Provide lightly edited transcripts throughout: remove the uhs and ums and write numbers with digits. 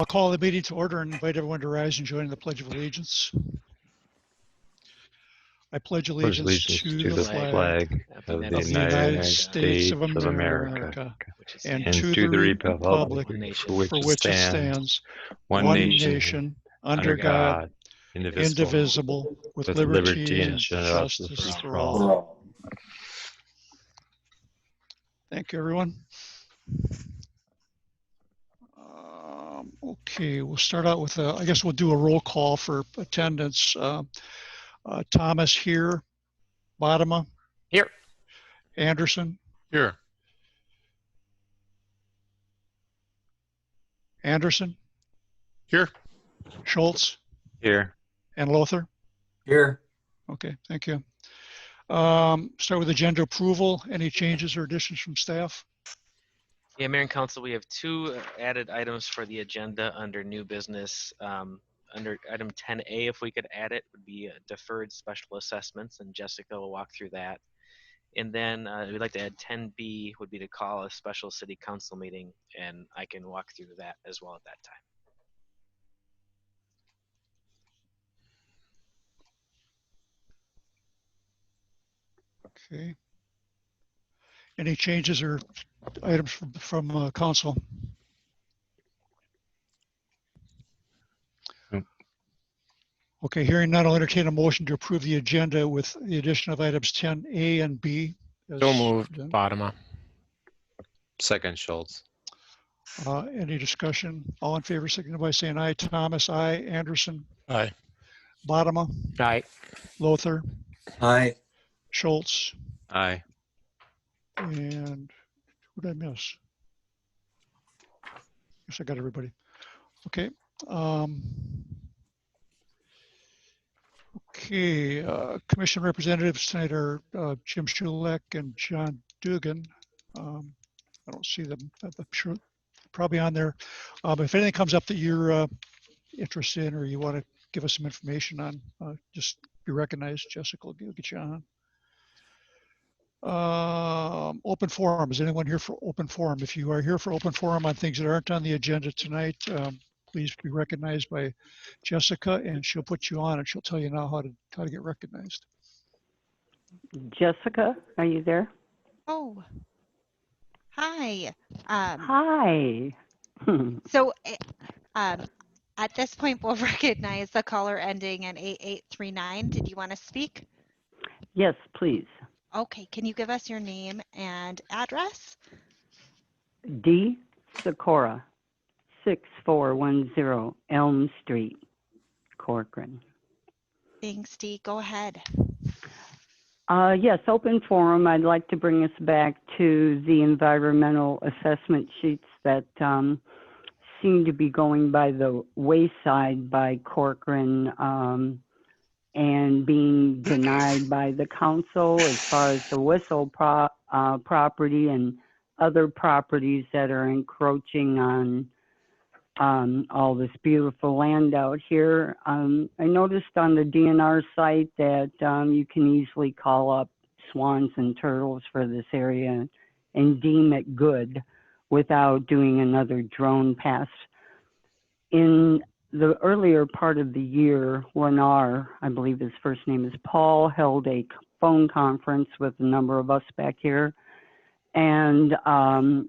I'll call the meeting to order and invite everyone to rise and join the Pledge of Allegiance. I pledge allegiance to the flag of of the United States of America and to the republic for which it stands, one nation, under God, indivisible, with liberty and justice for all. Thank you, everyone. Okay, we'll start out with, I guess we'll do a roll call for attendance. Thomas here, Bodema. Here. Anderson. Here. Anderson. Here. Schultz. Here. And Lothar. Here. Okay, thank you. Start with agenda approval. Any changes or additions from staff? Yeah, Mayor and Council, we have two added items for the agenda under new business. Under item 10A, if we could add it, would be deferred special assessments, and Jessica will walk through that. And then we'd like to add 10B would be to call a special city council meeting, and I can walk through that as well at that time. Okay. Any changes or items from council? Okay, hearing none, I'll entertain a motion to approve the agenda with the addition of items 10A and B. So moved. Bodema. Second, Schultz. Any discussion? All in favor, signify by saying aye. Thomas, aye. Anderson. Aye. Bodema. Aye. Lothar. Aye. Schultz. Aye. And who did I miss? Guess I got everybody. Okay. Okay, commission representatives tonight are Jim Schulek and John Dugan. I don't see them. I'm sure probably on there. But if anything comes up that you're interested in or you want to give us some information on, just be recognized. Jessica will get you on. Open forum. Is anyone here for open forum? If you are here for open forum on things that aren't on the agenda tonight, please be recognized by Jessica, and she'll put you on and she'll tell you now how to get recognized. Jessica, are you there? Oh, hi. Hi. So at this point, we'll recognize the caller ending in 8839. Did you want to speak? Yes, please. Okay, can you give us your name and address? D. Sikora, 6410 Elm Street, Corcoran. Thanks, Dee. Go ahead. Yes, open forum. I'd like to bring us back to the environmental assessment sheets that seem to be going by the wayside by Corcoran and being denied by the council as far as the Whistle property and other properties that are encroaching on all this beautiful land out here. I noticed on the DNR site that you can easily call up swans and turtles for this area and deem it good without doing another drone pass. In the earlier part of the year, Lennar, I believe his first name is Paul, held a phone conference with a number of us back here. And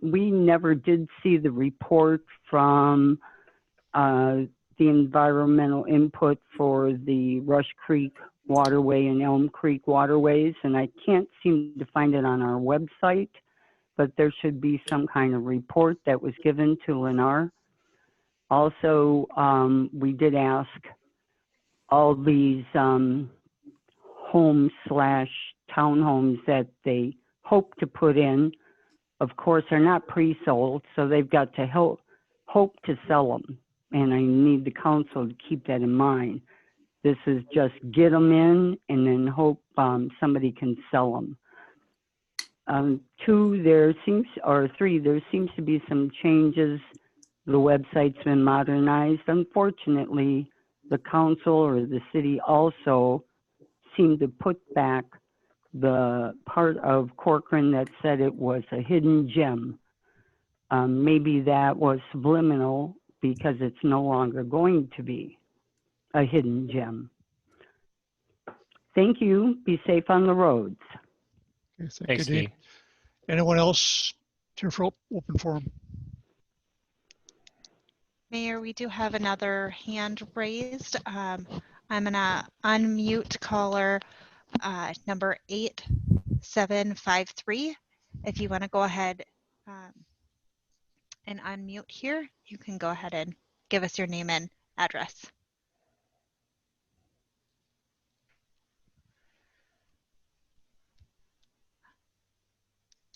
we never did see the report from the environmental input for the Rush Creek Waterway and Elm Creek waterways. And I can't seem to find it on our website, but there should be some kind of report that was given to Lennar. Also, we did ask all these homes / townhomes that they hope to put in, of course, are not pre-sold, so they've got to hope to sell them. And I need the council to keep that in mind. This is just get them in and then hope somebody can sell them. 2, there seems to be some changes. The website's been modernized. Unfortunately, the council or the city also seemed to put back the part of Corcoran that said it was a hidden gem. Maybe that was subliminal because it's no longer going to be a hidden gem. Thank you. Be safe on the roads. Okay, thank Thanks, you, Dean. Dee. Anyone else here for open forum? Mayor, we do have another hand raised. I'm gonna unmute caller number 8753. If you want to go ahead and unmute here, you can go ahead and give us your name and address.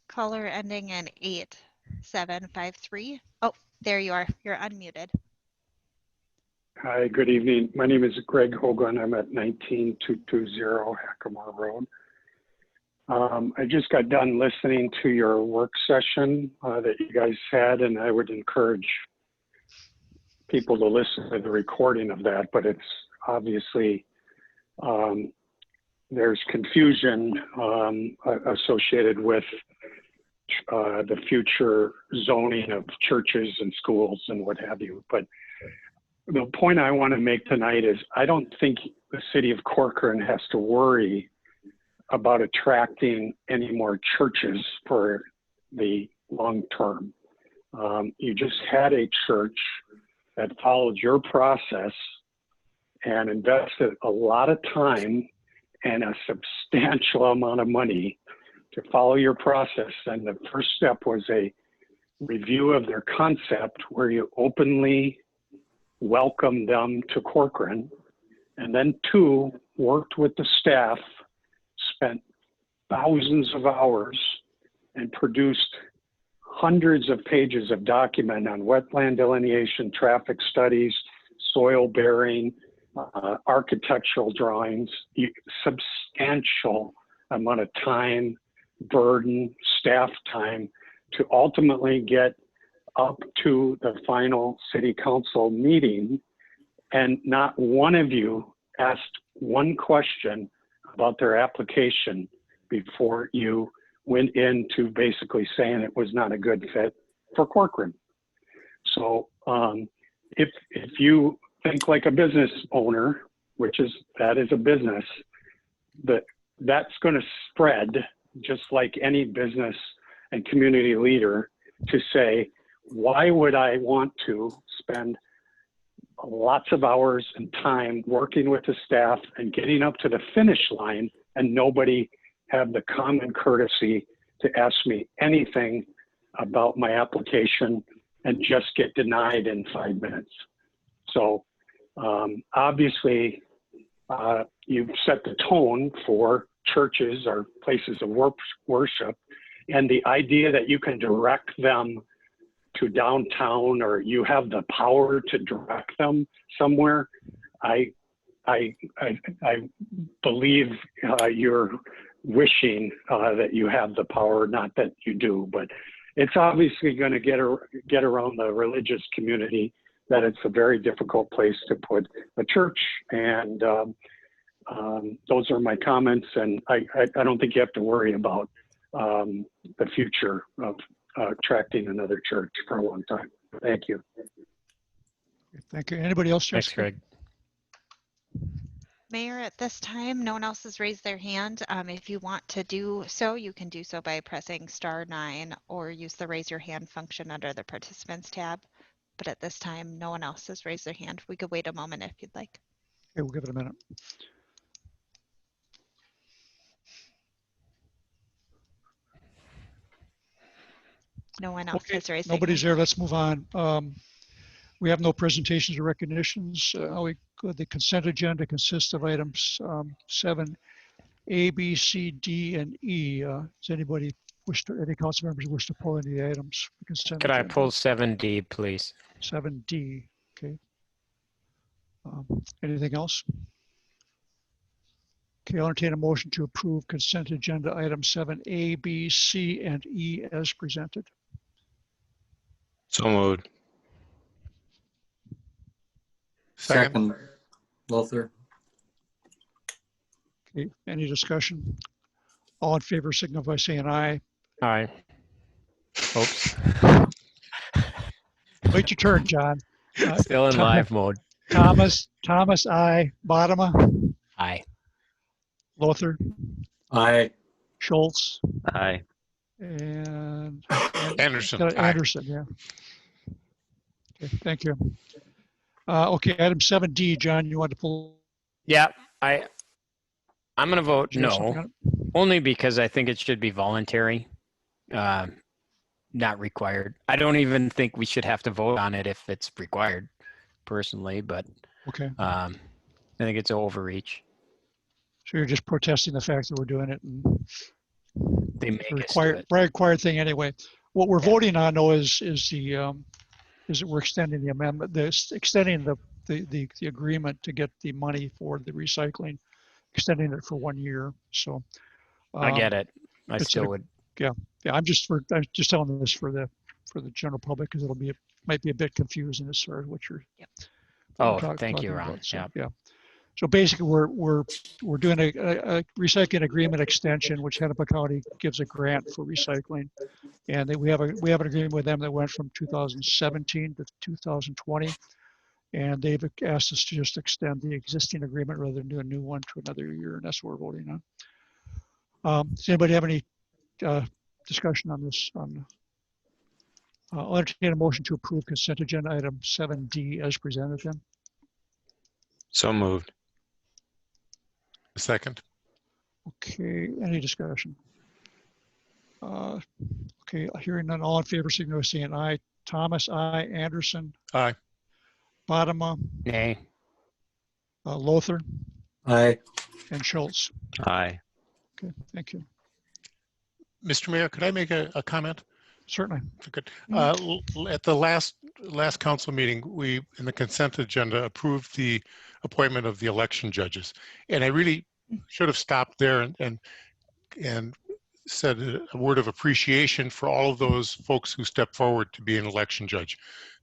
Caller ending in 8753. Oh, there you are. You're unmuted. Hi, good evening. My name is Greg Hogan. I'm at 19220 Hackamore Road. I just got done listening to your work session that you guys had, and I would encourage people to listen to the recording of that, but it's obviously, there's confusion associated with the future zoning of churches and schools and what have you. But the point I want to make tonight is I don't think the city of Corcoran has to worry about attracting any more churches for the long term. You just had a church that followed your process and invested a lot of time and a substantial amount of money to follow your process. And the first step was a review of their concept where you openly welcomed them to Corcoran. And then two, worked with the staff, spent thousands of hours and produced hundreds of pages of document on wetland delineation, traffic studies, soil bearing, architectural drawings, substantial amount of time, burden, staff time to ultimately get up to the final city council meeting. And not one of you asked one question about their application before you went into basically saying it was not a good fit for Corcoran. So if you think like a business owner, that is a business, that's going to spread just like any business and community leader to say, why would I want to spend lots of hours and time working with the staff and getting up to the finish line and nobody have the common courtesy to ask me anything about my application and just get denied in 5 minutes. So obviously you've set the tone for churches or places of worship, and the idea that you can direct them to downtown or you have the power to direct them somewhere, I believe you're wishing that you have the power, not that you do, but it's obviously going to get around the religious community that it's a very difficult place to put a church. And those are my comments. And I don't think you have to worry about the future of attracting another church for a long time. Thank you. Thank you. Anybody else? Thanks, Jessica? Greg. Mayor, at this time, no one else has raised their hand. If you want to do so, you can do so by pressing *9 or use the raise your hand function under the participants tab. But at this time, no one else has raised their hand. We could wait a moment if you'd like. Okay, we'll give it a minute. No one else Okay, has raised nobody's their hand. there. Let's move on. We have no presentations or recognitions. The consent agenda consists of items 7A, B, C, D, and E. Does anybody any council members wish to pull any items for consent Could I agenda? pull 7D, please? 7D, okay. Anything else? Okay, I'll entertain a motion to approve consent agenda item 7A, B, C, and E as presented. So moved. Second, Lothar. Okay, any discussion? All in favor signify by saying aye. Aye. Oops. Wait your turn, John. Still in live mode. Thomas, I. Bodema, Aye. Lothar, Aye. Schultz, Aye. and Anderson. Aye. Anderson, yeah. Okay, thank you. Okay, item 7D, John, you want to pull? Yeah, I'm going to vote Do you have something no, on it? only because I think it should be voluntary, not required. I don't even think we should have to vote on it if it's required, personally, but Okay, I think it's overreach. so you're just protesting the fact that we're doing it, and They it's make a us do it. required thing anyway. What we're Yeah. voting on, though, is that we're extending the amendment, extending the agreement to get the money for the recycling, extending it for 1 year. So I get it. I it's still a- would. yeah, I'm just telling this for the general public because might be a bit confusing as far as what you're Oh, talking thank you, Ron. about. So Yeah. yeah. So basically, we're doing a recycling agreement extension, which Hennepin County gives a grant for recycling, and we have an agreement with them that went from 2017 to 2020, and they've asked us to just extend the existing agreement rather than do a new one to another year, and that's what we're voting on. Does anybody have any discussion on this? I'll entertain a motion to approve consent agenda item 7D as presented. Then. So moved. Second. Okay, any discussion? Okay, hearing none, all in favor, signify by saying aye. Thomas, aye. Anderson, Aye. Bodema, Nay. Lothar, Aye. and Schultz. Aye. Okay, thank you. Mr. Mayor, could I make a comment? Certainly. Good. At the last council meeting, we, in the consent agenda, approved the appointment of the election judges. And I really should have stopped there and said a word of appreciation for all of those folks who stepped forward to be an election judge.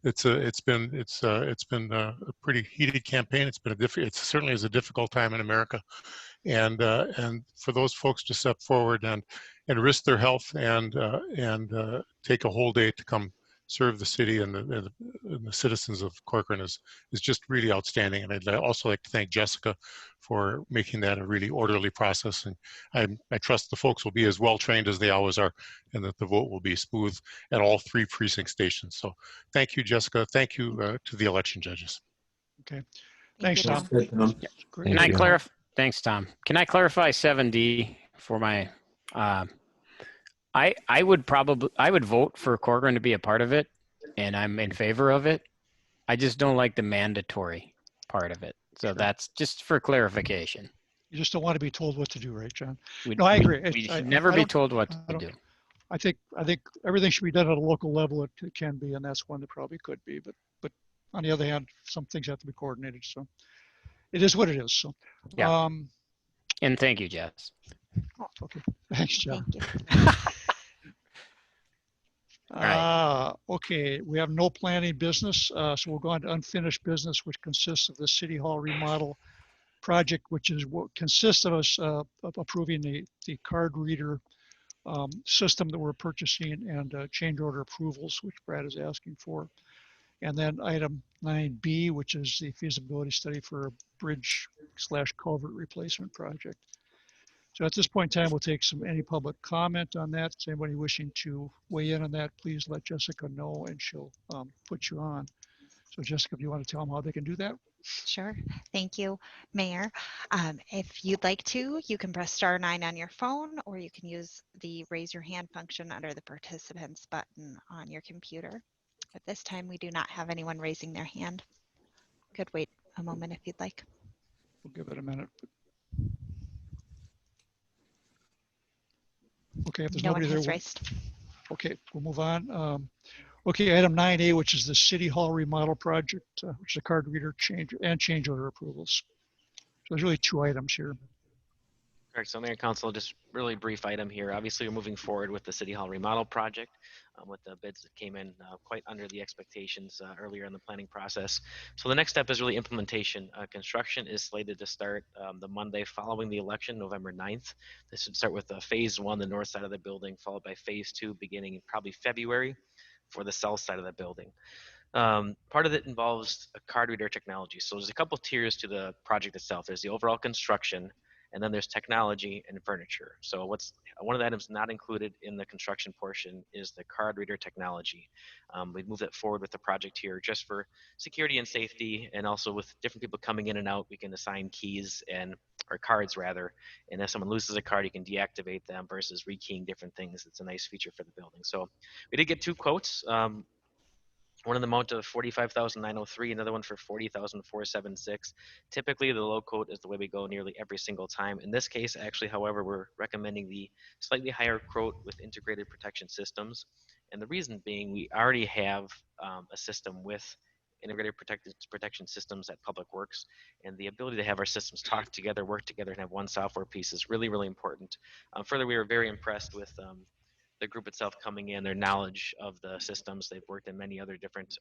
It's been a pretty heated campaign. It certainly is a difficult time in America, and for those folks to step forward and risk their health and take a whole day to come serve the city and the citizens of Corcoran is just really outstanding. And I'd also like to thank Jessica for making that a really orderly process. And I trust the folks will be as well trained as they always are, and that the vote will be smooth at all 3 precinct stations. So thank you, Jessica. Thank you to the election judges. Okay. Thank Thanks, you, Tom. Good, Tom. Great. Can I you. clarify? Thanks, Tom. Can I clarify 7D for my, I would vote for Corcoran to be a part of it, and I'm in favor of it. I just don't like the mandatory part of it. So Sure. that's just for clarification. You just don't want to be told what to do, right, John? We, No, I agree. We I should never I be don't- told what I to don't- do. I think everything should be done at a local level. It can be, and that's one that probably could be. But on the other hand, some things have to be coordinated. So it is what it is. So Yeah. And thank you, Jess. okay, thanks, John. Thank you. right. Okay, we have no planning business, so we'll go on to unfinished business, which consists of the City Hall remodel project, which is what consists of us of approving the card reader system that we're purchasing and change order approvals, which Brad is asking for. And then item 9B, which is the feasibility study for a bridge/culvert replacement project. So at this point in time, we'll take any public comment on that. Is anybody wishing to weigh in on that, please let Jessica know and she'll put you on. So Jessica, if you want to tell them how they can do that? Sure. Thank you, Mayor. If you'd like to, you can press *9 on your phone, or you can use the raise your hand function under the participants button on your computer. At this time, we do not have anyone raising their hand. Could wait a moment if you'd like. We'll give it a minute. Okay, if there's No one nobody there, has raised. okay, we'll move on. Okay, item 9A, which is the City Hall remodel project, which is a card reader change order approvals. So there's really 2 items here. Correct. So Mayor and Council, just really brief item here. Obviously, we're moving forward with the City Hall remodel project with the bids that came in quite under the expectations earlier in the planning process. So the next step is really implementation. Construction is slated to start the Monday following the election, November 9th. This would start with phase 1, the north side of the building, followed by phase 2 beginning in probably February for the south side of the building. Part of it involves a card reader technology. So there's a couple tiers to the project itself. There's the overall construction, and then there's technology and furniture. So one of the items not included in the construction portion is the card reader technology. We've moved it forward with the project here just for security and safety, and also with different people coming in and out, we can assign keys or cards rather. And if someone loses a card, you can deactivate them versus rekeying different things. It's a nice feature for the building. So we did get 2 quotes. One in the amount of 45,903, another one for 40,476. Typically, the low quote is the way we go nearly every single time. In this case, actually, however, we're recommending the slightly higher quote with integrated protection systems. And the reason being, we already have a system with integrated protection systems at Public Works, and the ability to have our systems talk together, work together, and have one software piece is really, really important. Further, we were very impressed with the group itself coming in, their knowledge of the systems. They've worked in many other different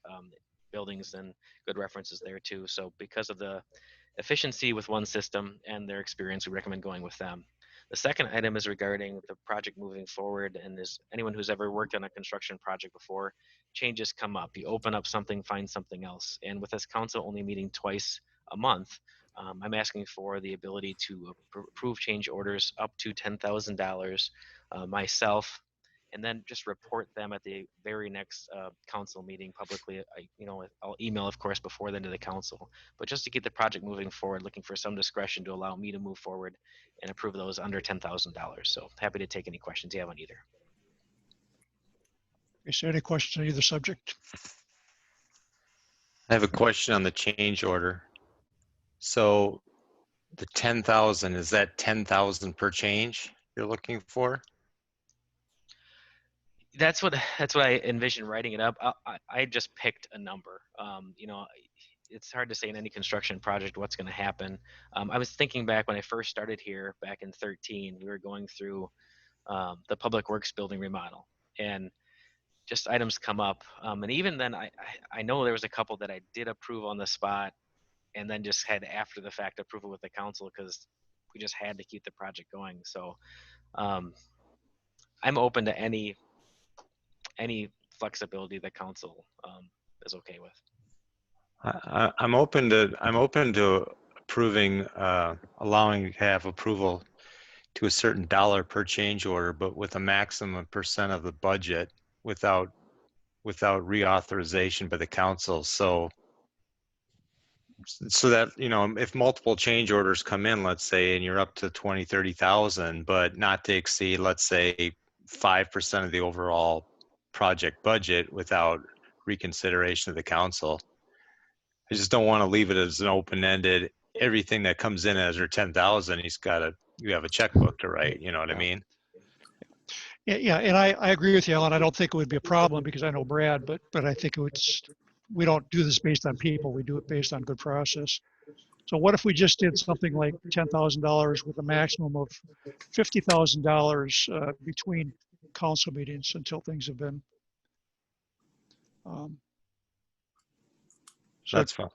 buildings and good references there too. So because of the efficiency with one system and their experience, we recommend going with them. The second item is regarding the project moving forward, and as anyone who's ever worked on a construction project before, changes come up. You open up something, find something else. And with this council only meeting twice a month, I'm asking for the ability to approve change orders up to $10,000 myself, and then just report them at the very next council meeting publicly. I'll email, of course, before then to the council, but just to get the project moving forward, looking for some discretion to allow me to move forward and approve those under $10,000. So happy to take any questions you have on either. Is there any questions on either subject? I have a question on the change order. So the 10,000, is that 10,000 per change you're looking for? That's what I envisioned writing it up. I just picked a number. It's hard to say in any construction project what's going to happen. I was thinking back when I first started here back in 13, we were going through the Public Works building remodel, and just items come up. And even then, I know there was a couple that I did approve on the spot, and then just had after the fact approval with the council because we just had to keep the project going. So I'm open to any flexibility the council is okay with. I'm open to approving, allowing to have approval to a certain dollar per change order, but with a maximum % of the budget without reauthorization by the council. So that, if multiple change orders come in, let's say, and you're up to 20, 30,000, but not to exceed, let's say, 5% of the overall project budget without reconsideration of the council. I just don't want to leave it as an open-ended, everything that comes in as your 10,000, you have a checkbook to write, you know what I mean? Yeah, and I agree with you, Alan. I don't think it would be a problem because I know Brad, but I think we don't do this based on people. We do it based on good process. So what if we just did something like $10,000 with a maximum of $50,000 between council meetings until things have been. So That's fine.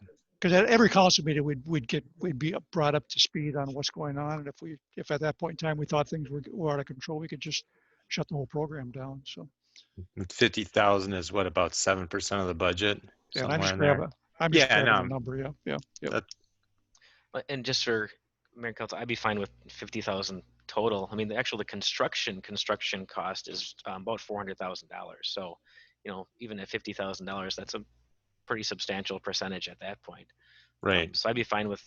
because at every council meeting we'd be brought up to speed on what's going on, and if at that point in time we thought things were out of control, we could just shut the whole program down. So 50,000 is what, about 7% of the budget? yeah, Somewhere in there. I'm just grabbing a number. Yeah. And just for Mayor and Council, I'd be fine with 50,000 total. I mean, the construction cost is about $400,000. So, even at $50,000, that's a pretty substantial percentage at that point. Right. So I'd be fine with,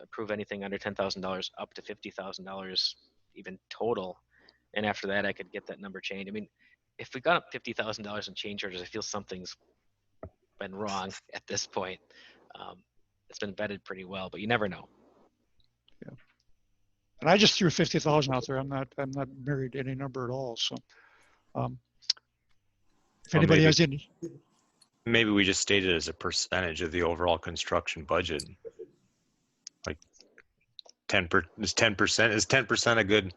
approve anything under $10,000 up to $50,000 even total. And after that, I could get that number changed. I mean, if we got up $50,000 in change orders, I feel something's been wrong at this point. It's been vetted pretty well, but you never know. Yeah. And I just threw 50,000 out there. I'm not married to any number at all. So if anybody has any. Maybe we just state it as a percentage of the overall construction budget. Like 10%, is 10% a good,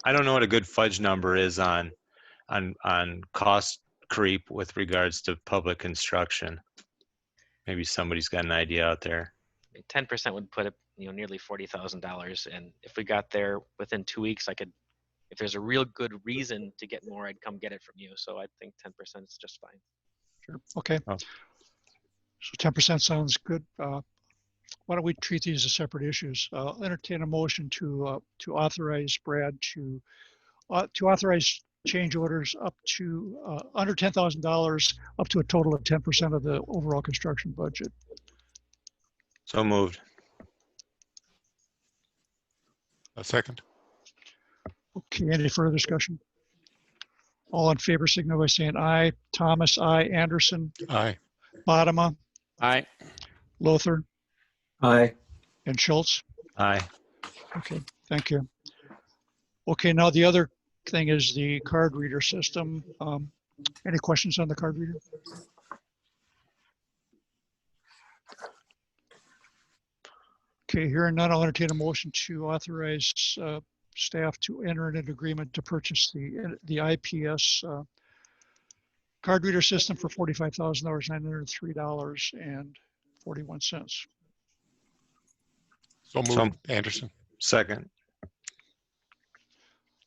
I don't know what a good fudge number is on cost creep with regards to public construction. Maybe somebody's got an idea out there. 10% would put it, nearly $40,000. And if we got there within 2 weeks, if there's a real good reason to get more, I'd come get it from you. So I think 10% is just fine. Sure. Okay. Oh. So 10% sounds good. Why don't we treat these as separate issues? I'll entertain a motion to authorize Brad to authorize change orders up to under $10,000 up to a total of 10% of the overall construction budget. So moved. A second. Okay, any further discussion? All in favor, signify by saying aye. Thomas, aye. Anderson, Aye. Bodema, Aye. Lothar, Aye. and Schultz. Aye. Okay, thank you. Okay, now the other thing is the card reader system. Any questions on the card reader? Okay, hearing none, I'll entertain a motion to authorize staff to enter into an agreement to purchase the IPS card reader system for $45,903.41. So moved. So- Anderson. Second.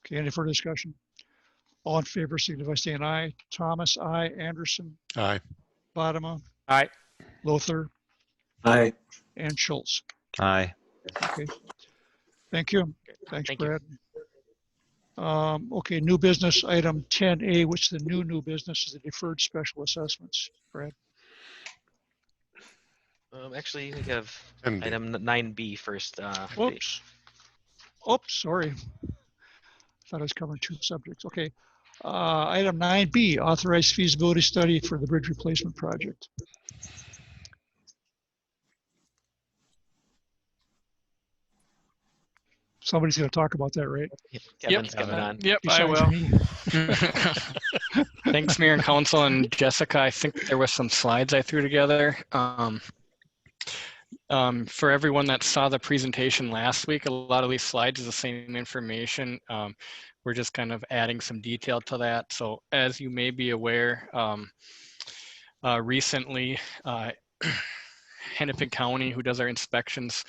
Okay, any further discussion? All in favor, signify by saying aye. Thomas, aye. Anderson, Aye. Bodema, Aye. Lothar, Aye. and Schultz. Aye. Okay, thank you. Thanks, Thank you. Brad. Okay, new business item 10A, which the new business is the deferred special assessments. Brad, Actually, we have And item 9B first. whoops. Oops, sorry. Thought I was covering two subjects. Okay. Item 9B, authorized feasibility study for the bridge replacement project. Somebody's going to talk about that, right? Kevin's coming on. Yep, I Besides will. me. Thanks, Mayor and Council and Jessica. I think there was some slides I threw together. For everyone that saw the presentation last week, a lot of these slides is the same information. We're just kind of adding some detail to that. So as you may be aware, recently, Hennepin County, who does our inspections,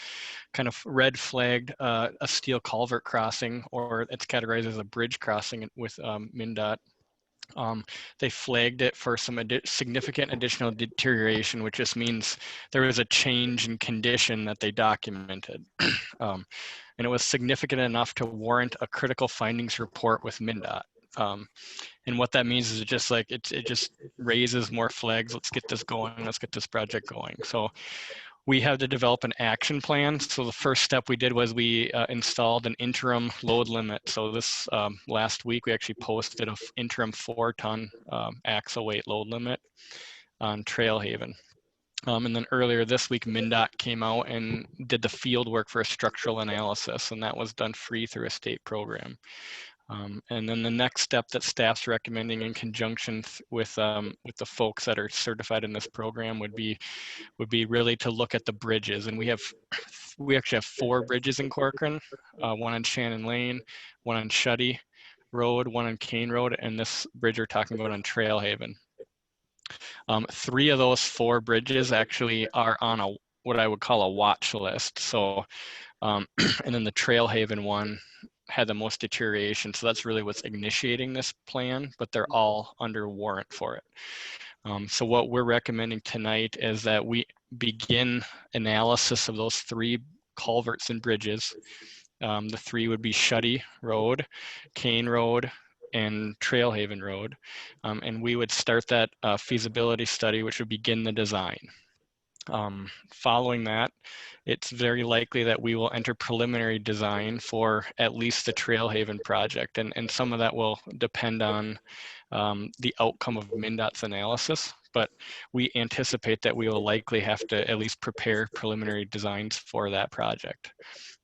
kind of red flagged a steel culvert crossing, or it's categorized as a bridge crossing with MnDOT. They flagged it for some significant additional deterioration, which just means there was a change in condition that they documented. And it was significant enough to warrant a critical findings report with MnDOT. And what that means is it just raises more flags. Let's get this going. Let's get this project going. So we had to develop an action plan. So the first step we did was we installed an interim load limit. So this last week, we actually posted an interim 4-ton axle weight load limit on Trailhaven. And then earlier this week, MnDOT came out and did the field work for a structural analysis, and that was done free through a state program. And then the next step that staff's recommending in conjunction with the folks that are certified in this program would be really to look at the bridges. And we actually have 4 bridges in Corcoran, one on Shannon Lane, one on Shuddy Road, one on Kane Road, and this bridge we're talking about on Trailhaven. 3 of those 4 bridges actually are on what I would call a watch list. So, and then the Trailhaven one had the most deterioration. So that's really what's initiating this plan, but they're all under warrant for it. So what we're recommending tonight is that we begin analysis of those 3 culverts and bridges. The 3 would be Shuddy Road, Kane Road, and Trailhaven Road. And we would start that feasibility study, which would begin the design. Following that, it's very likely that we will enter preliminary design for at least the Trailhaven project. And some of that will depend on the outcome of MnDOT's analysis, but we anticipate that we will likely have to at least prepare preliminary designs for that project.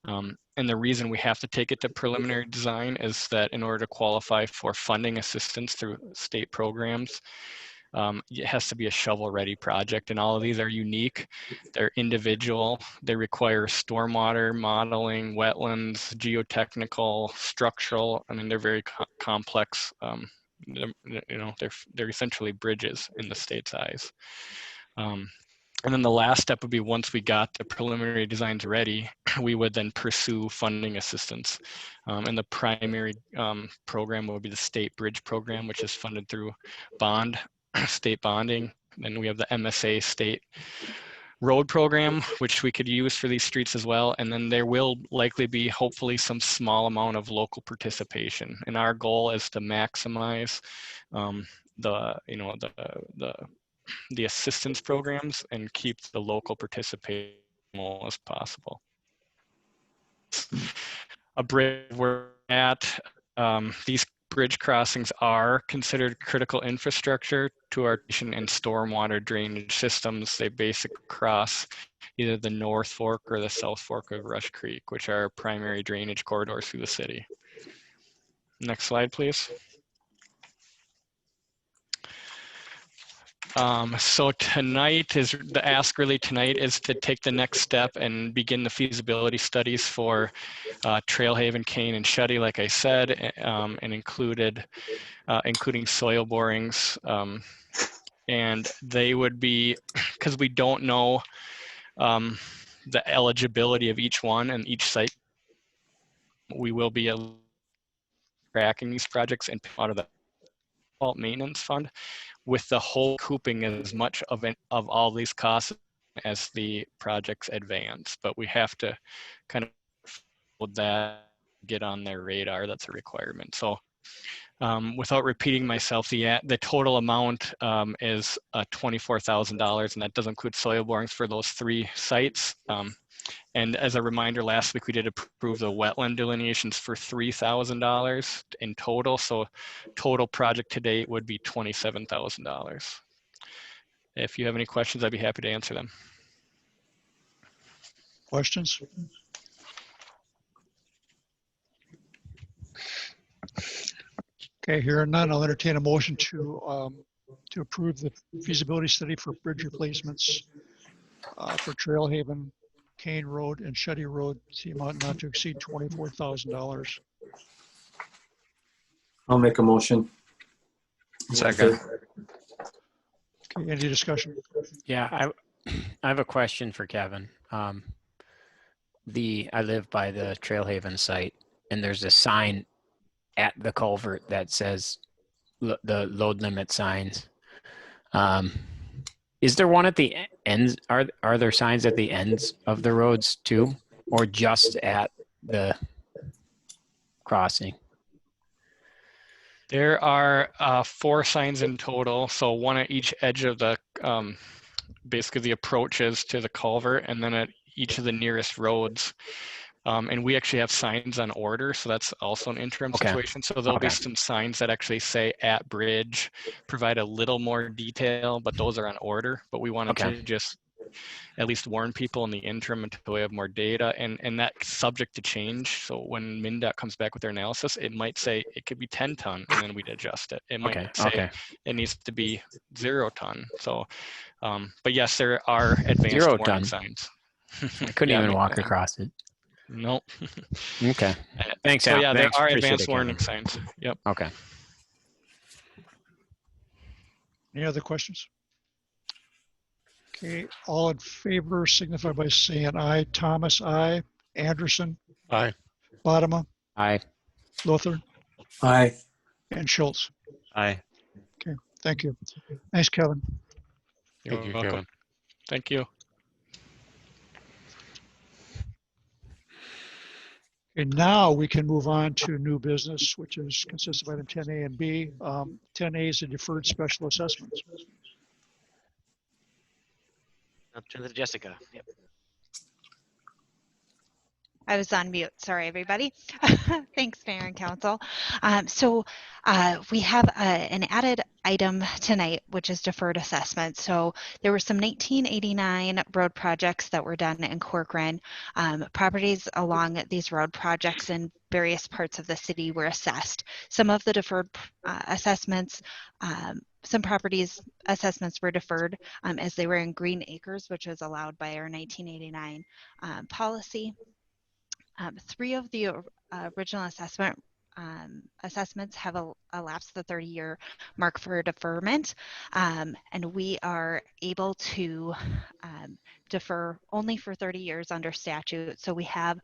And the reason we have to take it to preliminary design is that in order to qualify for funding assistance through state programs, it has to be a shovel-ready project, and all of these are unique. They're individual. They require stormwater modeling, wetlands, geotechnical, structural. I mean, they're very complex. They're essentially bridges in the state's eyes. And then the last step would be once we got the preliminary designs ready, we would then pursue funding assistance. And the primary program would be the state bridge program, which is funded through state bonding, then we have the MSA state road program, which we could use for these streets as well. And then there will likely be hopefully some small amount of local participation. And our goal is to maximize the assistance programs and keep the local participation as possible. A bridge we're at, these bridge crossings are considered critical infrastructure to our and stormwater drainage systems. They basically cross either the North Fork or the South Fork of Rush Creek, which are primary drainage corridors through the city. Next slide, please. So tonight is the ask really tonight is to take the next step and begin the feasibility studies for Trailhaven, Kane, and Shuddy, like I said, and including soil borings. And they would be, because we don't know the eligibility of each one and each site, we will be tracking these projects and out of the default maintenance fund, with the whole cooping as much of all these costs as the projects advance. But we have to kind of hold that, get on their radar. That's a requirement. So without repeating myself, the total amount is $24,000, and that does include soil borings for those 3 sites. And as a reminder, last week we did approve the wetland delineations for $3,000 in total. So total project to date would be $27,000. If you have any questions, I'd be happy to answer them. Questions? Okay, hearing none, I'll entertain a motion to approve the feasibility study for bridge replacements for Trailhaven, Kane Road, and Shuddy Road, the amount not to exceed $24,000. I'll make a motion. Second. Okay, any discussion? Yeah, I have a question for Kevin. I live by the Trailhaven site, and there's a sign at the culvert that says the load limit signs. Is there one at the ends? Are there signs at the ends of the roads too, or just at the crossing? There are 4 signs in total. So one at each edge of the, basically the approaches to the culvert, and then at each of the nearest roads. And we actually have signs on order, so that's also an interim situation. So there'll be some signs that actually say at bridge, provide a little more detail, but those are on order. But we wanted to just at least warn people in the interim until we have more data, and that's subject to change. So when MnDOT comes back with their analysis, it might say it could be 10 ton, and then we'd adjust it. It might say it needs to be 0 ton. So, but yes, there are advanced warning signs. I couldn't even walk across it. Nope. Okay. Thanks, So Al. yeah, Thanks. there are Appreciate advanced it, warning signs. Yep. Okay. Any other questions? Okay, all in favor signify by saying aye. Thomas, aye. Anderson, Aye. Bodema, Aye. Luther, Aye. and Schultz. Aye. Okay, thank you. Thanks, Kevin. Thank you, welcome. Kevin. Thank you. Okay, now we can move on to new business, which consists of item 10A and B. 10A is a deferred special assessments. I'll turn to Jessica. Yep. I was on mute. Sorry, everybody. Thanks, Mayor and Council. We have an added item tonight, which is deferred assessment. So there were some 1989 road projects that were done in Corcoran. Properties along these road projects in various parts of the city were assessed. Some of the deferred assessments, some properties assessments were deferred as they were in green acres, which was allowed by our 1989 policy. 3 of the original assessments have elapsed the 30-year mark for deferment, and we are able to defer only for 30 years under statute. So we have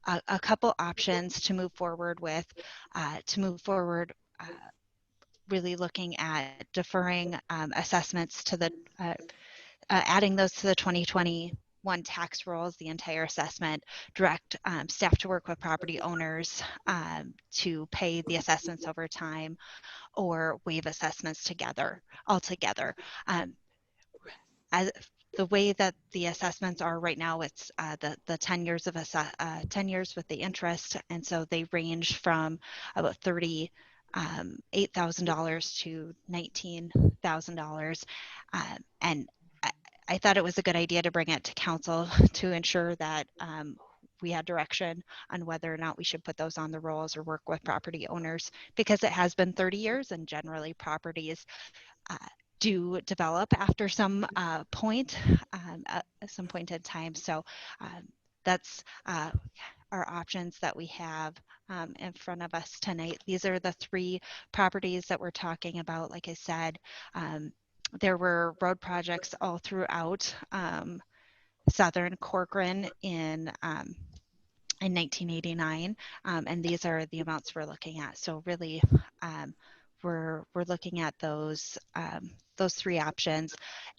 a couple options to move forward with, really looking at deferring assessments to the, adding those to the 2021 tax rolls, the entire assessment, direct staff to work with property owners to pay the assessments over time, or waive assessments altogether. As the way that the assessments are right now, it's the 10 years of 10 years with the interest, and so they range from about $38,000 to $19,000, and I thought it was a good idea to bring it to council to ensure that we had direction on whether or not we should put those on the rolls or work with property owners, because it has been 30 years and generally properties do develop after some point in time. So that's our options that we have in front of us tonight. These are the 3 properties that we're talking about. Like I said, there were road projects all throughout southern Corcoran in 1989, and these are the amounts we're looking at. So really, we're looking at those 3 options.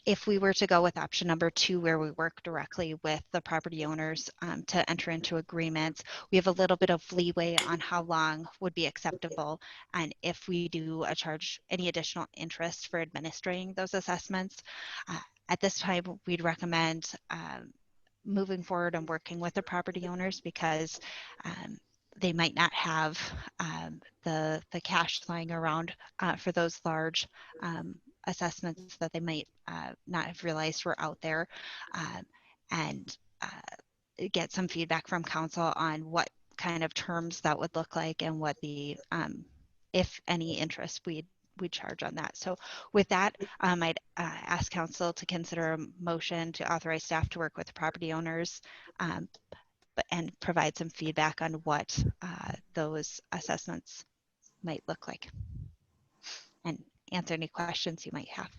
If we were to go with option number 2, where we work directly with the property owners to enter into agreements, we have a little bit of leeway on how long would be acceptable, and if we do charge any additional interest for administering those assessments. At this time, we'd recommend moving forward and working with the property owners, because they might not have the cash lying around for those large assessments that they might not have realized were out there, and get some feedback from council on what kind of terms that would look like, and what the if any interest we'd charge on that. So with that, I'd ask council to consider a motion to authorize staff to work with the property owners and provide some feedback on what those assessments might look like, and answer any questions you might have.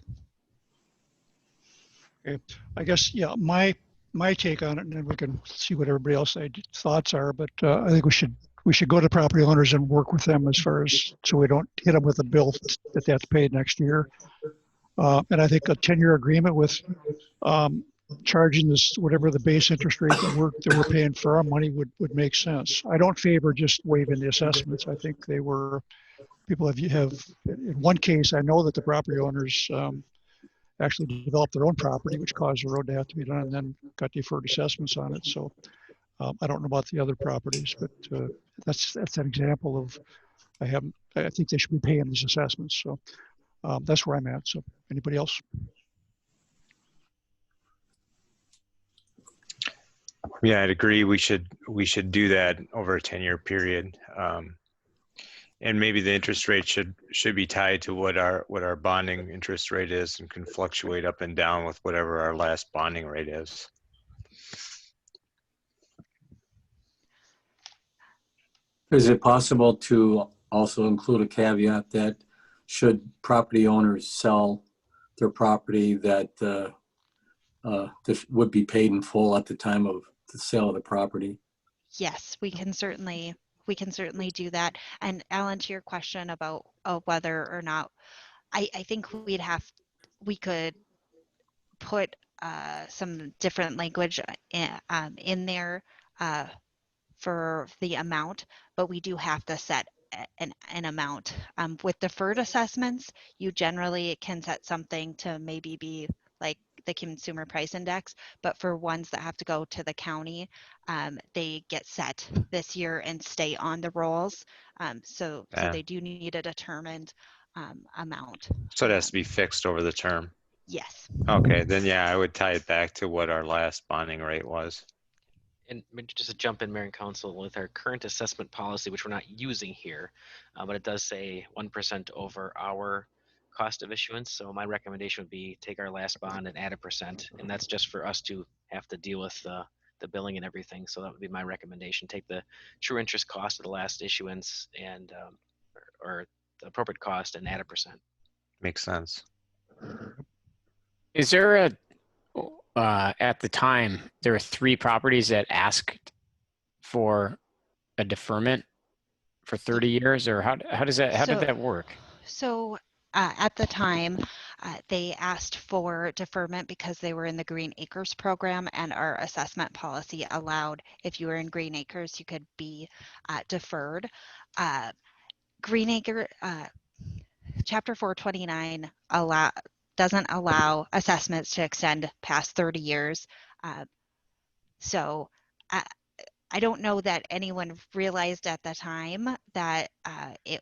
Okay. I guess, yeah, my take on it, and then we can see what everybody else's thoughts are, but I think we should go to property owners and work with them as far as, so we don't hit them with a bill that they have to pay next year. And I think a 10-year agreement with charging this, whatever the base interest rate that we're paying for our money would make sense. I don't favor just waiving the assessments. I think people have in one case, I know that the property owners actually developed their own property, which caused the road to have to be done, and then got deferred assessments on it. So I don't know about the other properties, but that's an example of, I think they should be paying these assessments. So that's where I'm at. So anybody else? Yeah, I'd agree. We should do that over a 10-year period. And maybe the interest rate should be tied to what our bonding interest rate is, and can fluctuate up and down with whatever our last bonding rate is. Is it possible to also include a caveat that should property owners sell their property, that this would be paid in full at the time of the sale of the property? Yes, we can certainly do that. And Alan, to your question about whether or not, I think we could put some different language in there for the amount, but we do have to set an amount. With deferred assessments, you generally can set something to maybe be like the consumer price index, but for ones that have to go to the county, they get set this year and stay on the rolls. So they do need a determined amount. So it has to be fixed over the term. Yes. Okay, then yeah, I would tie it back to what our last bonding rate was. And just to jump in, Mayor and Council, with our current assessment policy, which we're not using here, but it does say 1% over our cost of issuance. So my recommendation would be take our last bond and add 1%, and that's just for us to have to deal with the billing and everything. So that would be my recommendation. Take the true interest cost of the last issuance and or the appropriate cost and add 1%. Makes sense. Is there at the time, there were 3 properties that asked for a deferment for 30 years, or how did that work? So at the time, they asked for deferment because they were in the Green Acres program, and our assessment policy allowed, if you were in Green Acres, you could be deferred. Green Acre, Chapter 429 doesn't allow assessments to extend past 30 years. So I don't know that anyone realized at the time that it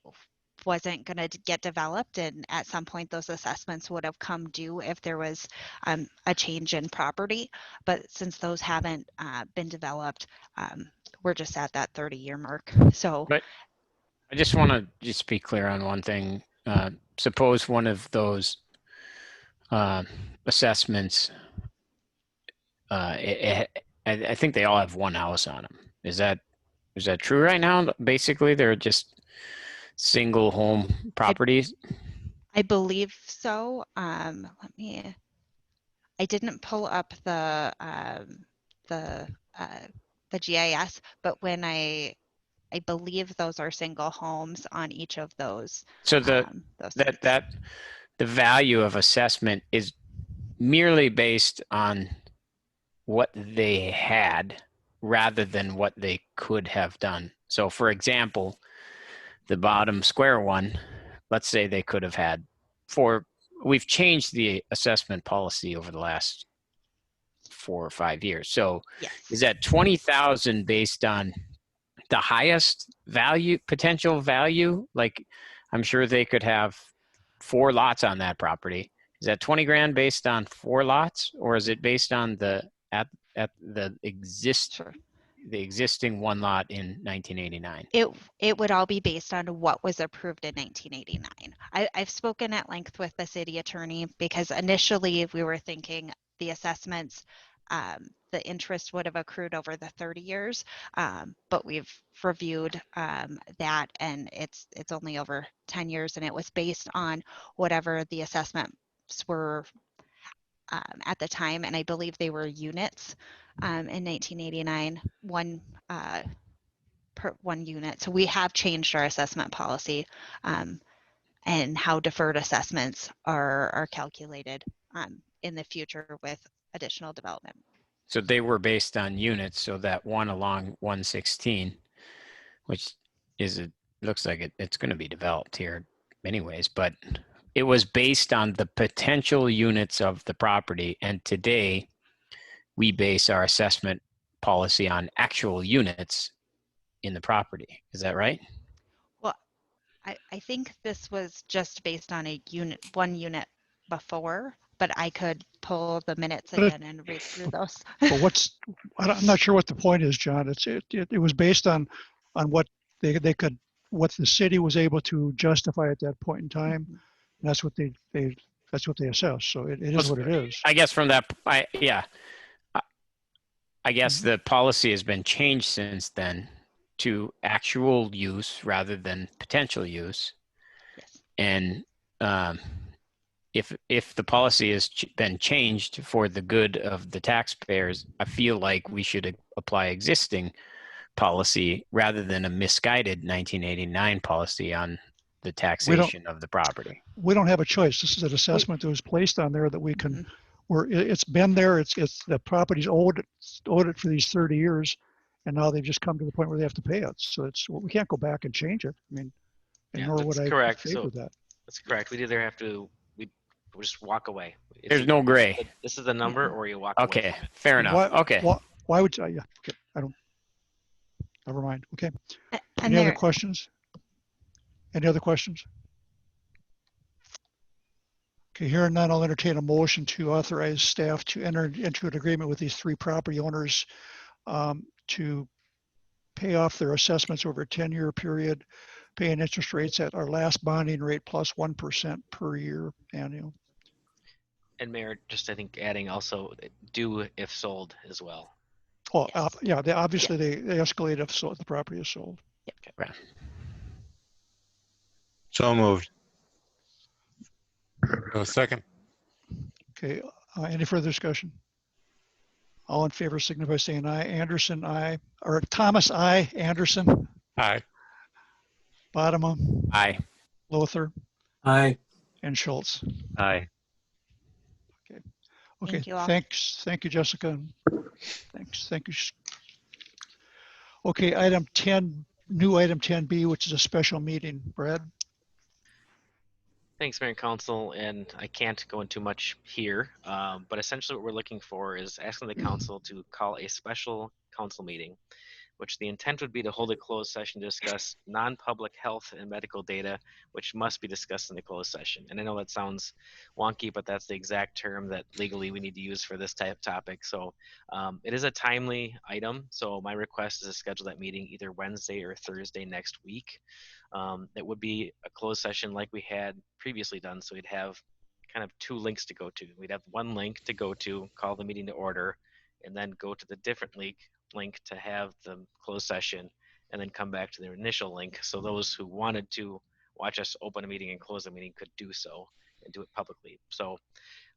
wasn't going to get developed, and at some point those assessments would have come due if there was a change in property. But since those haven't been developed, we're just at that 30-year mark. So But I just want to just be clear on one thing. Suppose one of those assessments, I think they all have one house on them. Is that true right now? Basically, they're just single home properties. I believe so. I didn't pull up the GIS, but when I believe those are single homes on each of those. So the value of assessment is merely based on what they had rather than what they could have done. So for example, the bottom square one, let's say they could have had we've changed the assessment policy over the last 4 or 5 years. So yes. Is that 20,000 based on the highest value, potential value? Like I'm sure they could have 4 lots on that property. Is that 20 grand based on 4 lots, or is it based on the existing 1 lot in 1989? It would all be based on what was approved in 1989. I've spoken at length with the city attorney because initially we were thinking the assessments, the interest would have accrued over the 30 years, but we've reviewed that, and it's only over 10 years, and it was based on whatever the assessments were at the time, and I believe they were units in 1989, per 1 unit. So we have changed our assessment policy and how deferred assessments are calculated in the future with additional development. So they were based on units, so that one along 116, which looks like it's going to be developed here anyways, but it was based on the potential units of the property. And today we base our assessment policy on actual units in the property. Is that right? Well, I think this was just based on one unit before, but I could pull the minutes again and read through those. But I'm not sure what the point is, John. It was based on what what the city was able to justify at that point in time. And that's what they assess. So it is what it is. I guess from that, I guess the policy has been changed since then to actual use rather than potential use. Yes. And if the policy has been changed for the good of the taxpayers, I feel like we should apply existing policy rather than a misguided 1989 policy on the taxation of the property. We don't have a choice. This is an assessment that was placed on there that we can, it's been there. It's the property's owed it for these 30 years. And now they've just come to the point where they have to pay it. So we can't go back and change it. I mean, nor would I favor that. That's correct. We'd either have to, we'll just walk away. There's no gray. This is the number, or you walk away. Okay, fair enough. Okay. Why would you? Yeah. Okay. Never mind. Okay. And Any other questions? Any other questions? Okay, hearing none, I'll entertain a motion to authorize staff to enter into an agreement with these 3 property owners to pay off their assessments over a 10-year period, paying interest rates at our last bonding rate plus 1% per year annual. And Mayor, just I think adding also due if sold as well. Oh, yeah, they obviously they escalate if the property is sold. Okay. So moved. Second. Okay, any further discussion? All in favor signify by saying aye. Anderson, aye. Or Thomas, aye. Anderson, Aye. Bodema, Aye. Lothar, Aye. and Schultz. Aye. Okay, Thank you all. thanks. Thank you, Jessica. Thanks. Thank you. Okay, item 10, new item 10B, which is a special meeting. Brad? Thanks, Mayor and Council, and I can't go into much here, but essentially what we're looking for is asking the council to call a special council meeting, which the intent would be to hold a closed session to discuss non-public health and medical data, which must be discussed in the closed session. And I know that sounds wonky, but that's the exact term that legally we need to use for this type of topic. So it is a timely item. So my request is to schedule that meeting either Wednesday or Thursday next week. It would be a closed session like we had previously done. So we'd have kind of two links to go to. We'd have one link to go to, call the meeting to order, and then go to the different link to have the closed session, and then come back to their initial link. So those who wanted to watch us open a meeting and close a meeting could do so and do it publicly. So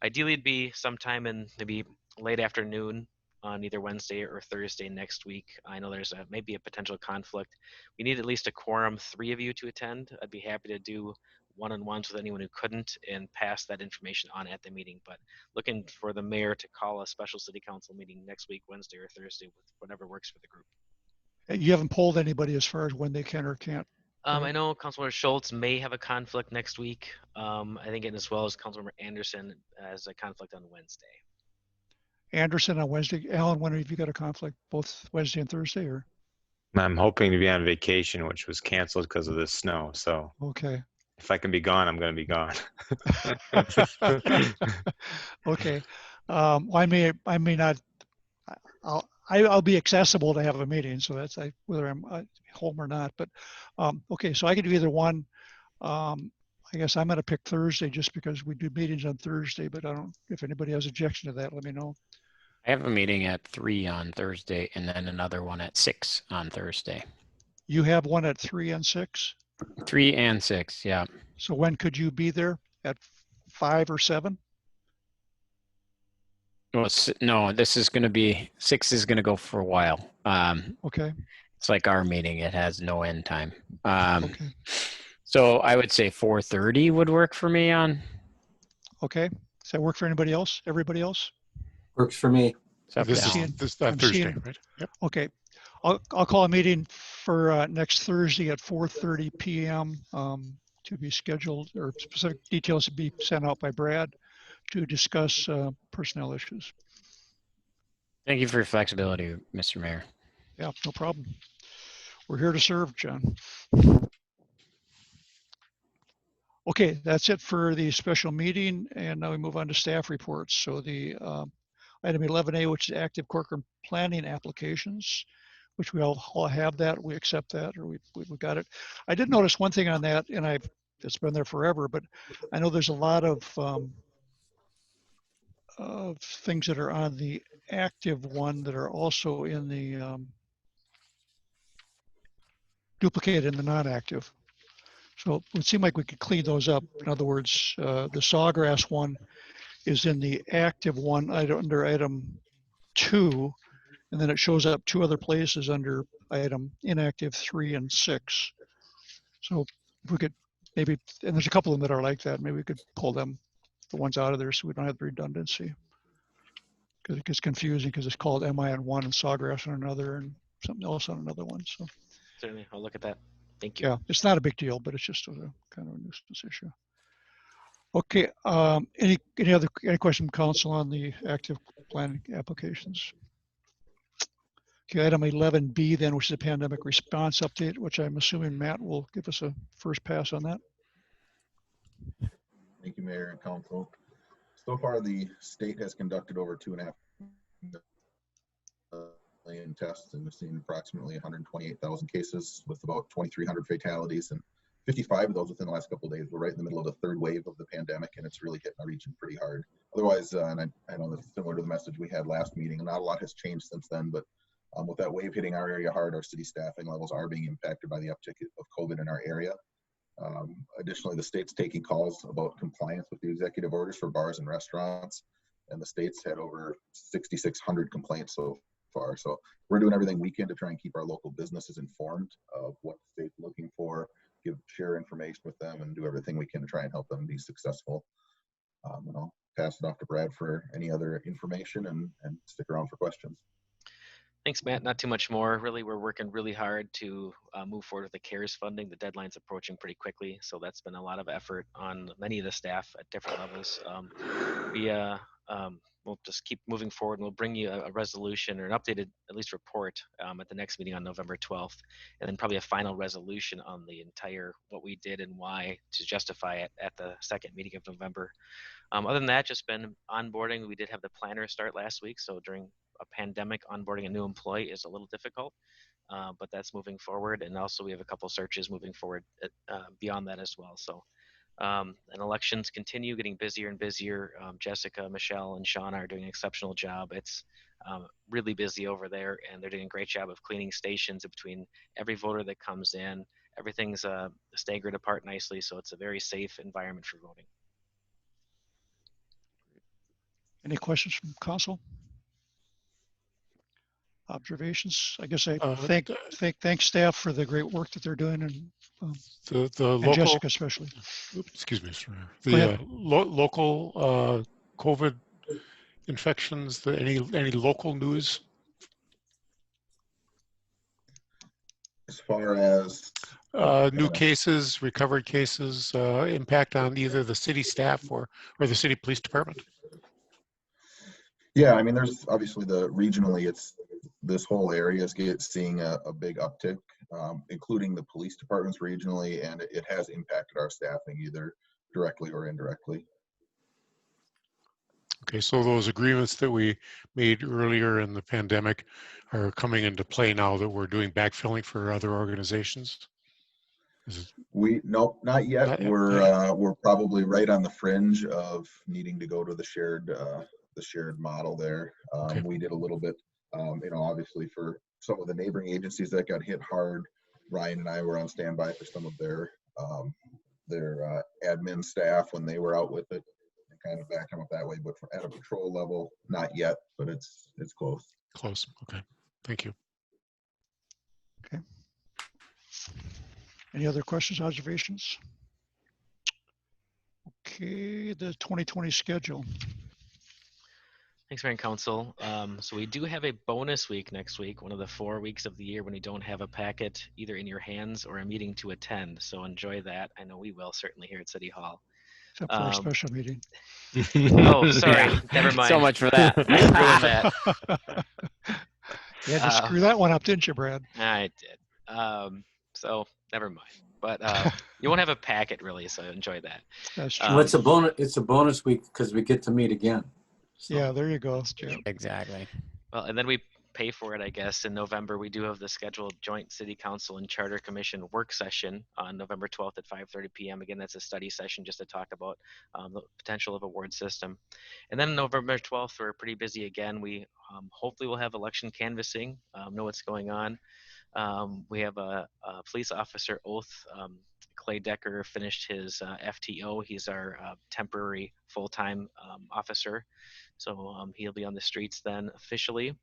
ideally it'd be sometime in maybe late afternoon on either Wednesday or Thursday next week. I know there's maybe a potential conflict. We need at least a quorum, 3 of you to attend. I'd be happy to do one-on-ones with anyone who couldn't and pass that information on at the meeting. But looking for the mayor to call a special city council meeting next week, Wednesday or Thursday, with whatever works for the group. You haven't polled anybody as far as when they can or can't. I know Councilor Schultz may have a conflict next week. I think, and as well as Councilmember Anderson has a conflict on Wednesday. Anderson on Wednesday. Alan, when have you got a conflict? Both Wednesday and Thursday, or? I'm hoping to be on vacation, which was canceled because of the snow. So Okay. if I can be gone, I'm going to be gone. Okay. Well, I may not. I'll be accessible to have a meeting, so that's whether I'm home or not. But okay, so I could do either one. I guess I'm going to pick Thursday just because we do meetings on Thursday. But I don't. If anybody has objection to that, let me know. I have a meeting at 3 on Thursday and then another one at 6 on Thursday. You have one at 3 and 6. 3 and 6, yeah. So when could you be there? At 5 or 7? Well, no, this is going to be 6 is going to go for a while. Okay. It's like our meeting; it has no end time. Okay. So I would say 4:30 would work for me on. Okay. Does that work for anybody else? Everybody else? Works for me. It's up This to is Alan. I'm Thursday, seeing- right? Yep. Okay. I'll call a meeting for next Thursday at 4:30 p.m. To be scheduled, or specific details to be sent out by Brad to discuss personnel issues. Thank you for your flexibility, Mr. Mayor. Yeah, no problem. We're here to serve, John. Okay, that's it for the special meeting, and now we move on to staff reports. So the item 11A, which is active Corcoran planning applications, which we all have that, we accept that, or we got it. I did notice one thing on that, and it's been there forever, but I know there's a lot of things that are on the active one that are also in the duplicated in the non-active. So it would seem like we could clean those up. In other words, the sawgrass one is in the active one under item 2, and then it shows up 2 other places under item inactive 3 and 6. So if we could maybe, and there's a couple of them that are like that, maybe we could pull them, the ones out of there, so we don't have the redundancy. Because it gets confusing because it's called MI on one and sawgrass on another and something else on another one. So Certainly, I'll look at that. Thank you. yeah, it's not a big deal, but it's just a kind of a nuisance issue. Okay, any question from council on the active planning applications? Okay, item 11B then, which is a pandemic response update, which I'm assuming Matt will give us a first pass on that. Thank you, Mayor and Council. So far, the state has conducted over 2.5 million tests and has seen approximately 128,000 cases with about 2,300 fatalities, and 55 of those within the last couple of days. We're right in the middle of the 3rd wave of the pandemic, and it's really hitting our region pretty hard. Otherwise, and I know that's similar to the message we had last meeting, not a lot has changed since then, but with that wave hitting our area hard, our city staffing levels are being impacted by the uptick of COVID in our area. Additionally, the state's taking calls about compliance with the executive orders for bars and restaurants, and the state's had over 6,600 complaints so far. So we're doing everything we can to try and keep our local businesses informed of what the state's looking for, share information with them and do everything we can to try and help them be successful. And I'll pass it off to Brad for any other information and stick around for questions. Thanks, Matt. Not too much more. Really, we're working really hard to move forward with the CARES funding. The deadline's approaching pretty quickly, so that's been a lot of effort on many of the staff at different levels. We'll just keep moving forward, and we'll bring you a resolution or an updated, at least, report at the next meeting on November 12th, and then probably a final resolution on the entire what we did and why to justify it at the second meeting of November. Other than that, just been onboarding. We did have the planner start last week, so during a pandemic, onboarding a new employee is a little difficult, but that's moving forward. And also we have a couple searches moving forward beyond that as well. So, and elections continue getting busier and busier. Jessica, Michelle, and Sean are doing an exceptional job. It's really busy over there, and they're doing a great job of cleaning stations between every voter that comes in. Everything's staggered apart nicely, so it's a very safe environment for voting. Any questions from council? Observations? I guess I thank staff for the great work that they're doing, and local, Jessica especially. Excuse me, sir. The local COVID infections. Any local news? As far as new cases, recovered cases, impact on either the city staff or the city police department? Yeah, I mean, there's obviously regionally, this whole area is seeing a big uptick, including the police departments regionally, and it has impacted our staffing either directly or indirectly. Okay, so those agreements that we made earlier in the pandemic are coming into play now that we're doing backfilling for other organizations? Nope, not yet. Not yet. We're probably right on the fringe of needing to go to the shared model there. Okay. We did a little bit, obviously for some of the neighboring agencies that got hit hard. Ryan and I were on standby for some of their admin staff when they were out with it, and kind of back them up that way. But at a patrol level, not yet, but it's close. Close. Okay. Thank you. Okay. Any other questions, observations? Okay, the 2020 schedule. Thanks, Mayor and Council. So we do have a bonus week next week, one of the 4 weeks of the year when you don't have a packet either in your hands or a meeting to attend. So enjoy that. I know we will, certainly here at City Hall. Except for a special meeting. Oh, sorry. Yeah. Never mind. So much for that. I ruined that. You had to screw that one up, didn't you, Brad? I did. So never mind. But you won't have a packet really, so enjoy that. That's true. Well, it's a bonus week because we get to meet again. So. Yeah, there you go, Jim. Exactly. Well, and then we pay for it, I guess. In November, we do have the scheduled joint City Council and Charter Commission work session on November 12th at 5:30 p.m. Again, that's a study session just to talk about the potential of a ward system. And then November 12th, we're pretty busy again. We hopefully will have election canvassing, know what's going on. We have a police officer oath. Clay Decker finished his FTO. He's our temporary full-time officer. So he'll be on the streets then officially.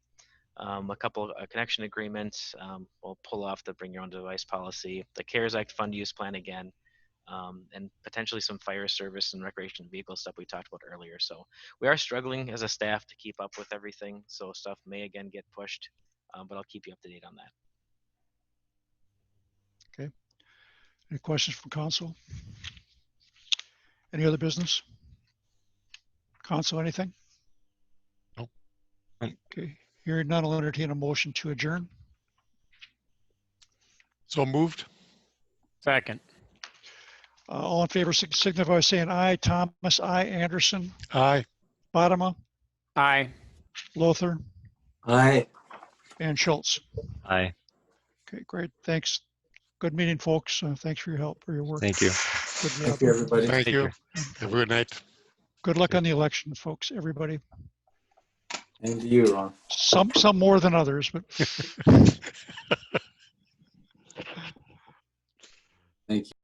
A couple of connection agreements. We'll pull off the bring your own device policy, the CARES Act fund use plan again, and potentially some fire service and recreation vehicle stuff we talked about earlier. So we are struggling as a staff to keep up with everything. So stuff may again get pushed, but I'll keep you up to date on that. Okay. Any questions from council? Any other business? Council, anything? Nope. Okay. Hearing none, I'll entertain a motion to adjourn. So moved. Second. All in favor, signify by saying aye. Thomas, aye. Anderson, Aye. Bodema, Aye. Lothar, Aye. and Schultz. Aye. Okay, great. Thanks. Good meeting, folks. Thanks for your help, for your work. Thank you. Good Thank job. you, everybody. Thank you. Have a good night. Good luck on the election, folks, everybody. And to you, Ron. Some more than others, but Thank you.